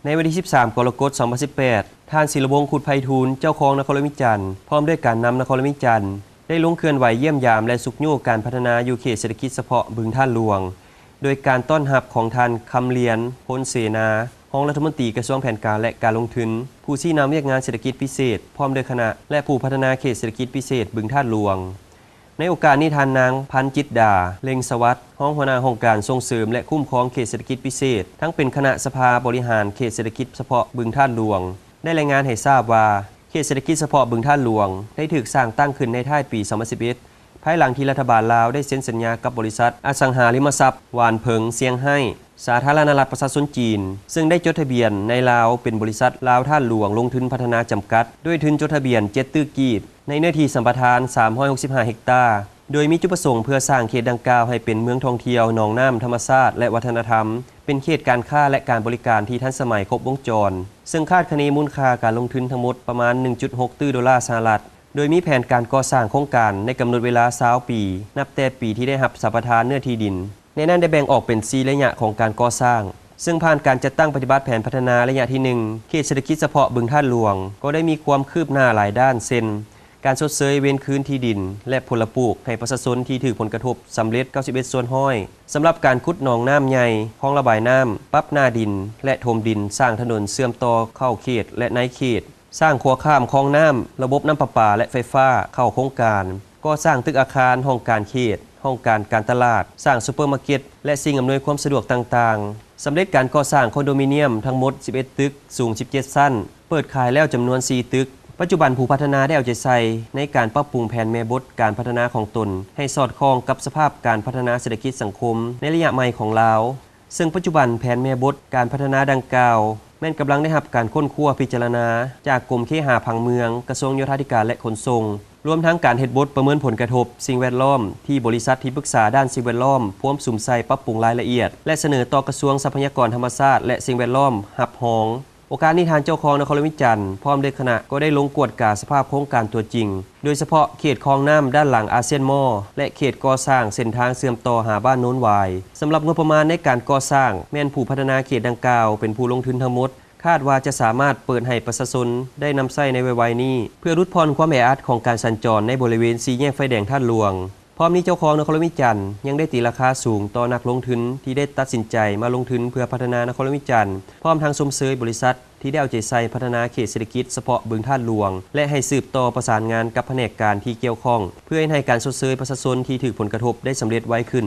ในวันที่13 กรกฎาคม 2018 ท่านศิลวงศ์ขุดไพฑูรย์เจ้าของนครมิจันทร์พร้อมด้วยการนำนครมิจันทร์ได้ลงเคลื่อนไหวเยี่ยมยามและสุขโยกการพัฒนาอยู่เขตเศรษฐกิจเฉพาะบึงท่าหลวงโดยการต้อนรับของท่านคำเลียนพลเสนารองรัฐมนตรีกระทรวงแผนการและการลงทุนผู้ชี้นำเรียกงานเศรษฐกิจพิเศษพร้อมด้วยคณะและผู้พัฒนาเขตเศรษฐกิจพิเศษบึงท่าหลวงในโอกาสนี้ท่านนางพันจิตดาเล็งสวัสดิ์ห้องหัวหน้าองค์การส่งเสริมและคุ้มครองเขตเศรษฐกิจพิเศษทั้งเป็นคณะสภาบริหารเขตเศรษฐกิจเฉพาะบึงท่าหลวงได้รายงานให้ทราบว่าเขตเศรษฐกิจเฉพาะบึงท่าหลวงได้ถูกสร้างตั้งขึ้นในท้ายปี 2011 ภายหลังที่รัฐบาลลาวได้เซ็นสัญญากับบริษัทอสังหาริมทรัพย์หวานเพิงเซียงไฮ้สาธารณรัฐประชาชนจีนซึ่งได้จดทะเบียนในลาวเป็นบริษัทลาวท่าหลวงลงทุนพัฒนาจำกัดด้วยทุนจดทะเบียน7 ตึกกีดในเนื้อที่สัมปทาน365 เฮกตาร์โดยมีจุดประสงค์เพื่อสร้างเขตดังกล่าวให้เป็นเมืองท่องเที่ยวหนองน้ำธรรมชาติและวัฒนธรรมเป็นเขตการค้าและการบริการที่ทันสมัยครบวงจรซึ่งคาดคะเนมูลค่าการลงทุนทั้งหมดประมาณ 1.6 ตื้อดอลลาร์สหรัฐโดยมีแผนการก่อสร้างโครงการในกำหนดเวลา20 ปีนับแต่ปีที่ได้รับสัมปทานเนื้อที่ดินในนั้นได้แบ่งออกเป็น4ระยะของการก่อสร้างซึ่งผ่านการจัดตั้งปฏิบัติแผนพัฒนาระยะที่1เขตเศรษฐกิจเฉพาะบึงท่าหลวงก็ได้มีความคืบหน้าหลายด้านเช่นการชดเชยเว้นคืนที่ดินและผลปลูกให้ประชาชนที่ถูกผลกระทบสำเร็จ 91 ส่วนห้อยสำหรับการขุดหนองน้ำใหญ่คลองระบายน้ำปรับหน้าดินและถมดินสร้างถนนเชื่อมต่อเข้าเขตและในเขตสร้างขัวข้ามคลองน้ำระบบน้ำประปาและไฟฟ้าเข้าโครงการก็สร้างตึกอาคารห้องการเขตห้องการตลาดสร้างซุปเปอร์มาร์เก็ตและสิ่งอำนวยความสะดวกต่างๆสำเร็จการก่อสร้างคอนโดมิเนียมทั้งหมด11 ตึกสูง17 ชั้นเปิดขายแล้วจำนวน4 ตึกปัจจุบันผู้พัฒนาได้เอาใจใส่ในการปรับปรุงแผนแม่บทการพัฒนาของตนให้สอดคล้องกับสภาพการพัฒนาเศรษฐกิจสังคมในระยะใหม่ของลาวซึ่งปัจจุบันแผนแม่บทการพัฒนาดังกล่าวแม่นกำลังได้รับการค้นคว้าพิจารณาจากกรมเคหะผังเมืองกระทรวงโยธาธิการและขนส่งรวมทั้งการเฮ็ดบทประเมินผลกระทบสิ่งแวดล้อมที่บริษัทที่ปรึกษาด้านสิ่งแวดล้อมพร้อมสุ่มใส่ปรับปรุงรายละเอียดและเสนอต่อกระทรวงทรัพยากรธรรมชาติและสิ่งแวดล้อมรับรองโอกาสนี้ทางเจ้าของนครมิจันทร์พร้อมด้วยคณะก็ได้ลงกวดกาสภาพโครงการตัวจริงโดยเฉพาะเขตคลองน้ำด้านหลังอาเซียนมอและเขตก่อสร้างเส้นทางเชื่อมต่อหาบ้านโน้นวายสำหรับงบประมาณในการก่อสร้างแม่นผู้พัฒนาเขตดังกล่าวเป็นผู้ลงทุนทั้งหมดคาดว่าจะสามารถเปิดให้ประชาชนได้นำใช้ในไวๆนี้เพื่อลดผ่อนความแออัดของการสัญจรในบริเวณ4 แยกไฟแดงท่าหลวงพร้อมนี้เจ้าของนครมิจันทร์ยังได้ตีราคาสูงต่อนักลงทุนที่ได้ตัดสินใจมาลงทุนเพื่อพัฒนานครมิจันทร์พร้อมทางชมเชยบริษัทที่ได้เอาใจใส่พัฒนาเขตเศรษฐกิจเฉพาะบึงท่าหลวงและให้สืบต่อประสานงานกับแผนกการที่เกี่ยวข้องเพื่อให้การชดเชยประชาชนที่ถูกผลกระทบได้สำเร็จไวขึ้น